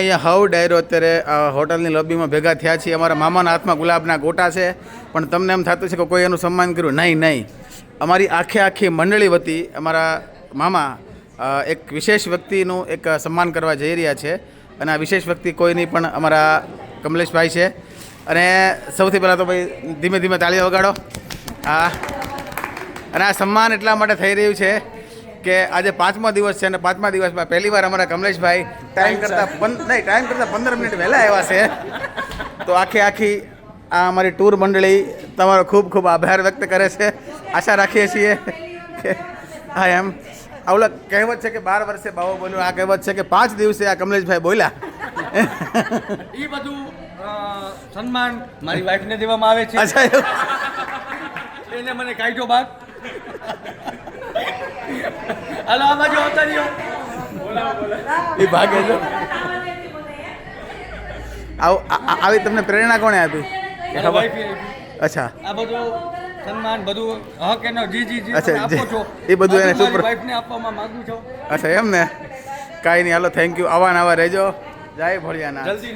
અહીંયા હવ ડાયરો અત્યારે હોટલની લોબીમાં ભેગા થયા છીએ. અમારા મામાના હાથમાં ગુલાબના ગોટા છે, પણ તમને એમ થતું છે કે કોઈ એનું સન્માન કર્યું. નહીં, અમારી આખી મંડળી વતી અમારા મામા એક વિશેષ વ્યક્તિનું એક સન્માન કરવા જઈ રહ્યા છે. અને આ વિશેષ વ્યક્તિ કોઈ નહીં પણ અમારા કમલેશભાઈ છે. અને સૌથી પહેલાં તો ભાઈ ધીમે ધીમે તાળીઓ વગાડો. હા, અને આ સન્માન એટલા માટે થઈ રહ્યું છે કે આજે 5મો દિવસ છે અને 5મા દિવસમાં પહેલી વાર અમારા કમલેશભાઈ ટાઈમ કરતાં 15 મિનિટ વહેલા આવ્યા છે. તો આખી આ અમારી ટૂર મંડળી તમારો ખૂબ ખૂબ આભાર વ્યક્ત કરે છે. આશા રાખીએ છીએ કે હા એમ આવલા કહેવત છે કે 12 વર્ષે બાવો બોલ્યો. આ કહેવત છે કે 5 દિવસે આ કમલેશભાઈ બોલ્યા. એ બધું સન્માન મારી વાઈફને દેવામાં આવે છે. અચ્છા, એને મને કાઢ્યો બાદ. હાલો આ બાજુ આવતા રહ્યો. એ ભાગે જો આવી તમને પ્રેરણા કોણે આપી? અચ્છા, આ બધું સન્માન બધું હક એનો જી અચ્છા, આપો છો એ બધું એને મારી વાઈફને આપવામાં માંગુ છું. અચ્છા એમ ને, કાંઈ નહીં. હાલો, થેન્ક યુ. આવા રહેજો. જય ભોળિયાનાથ. જલ્દી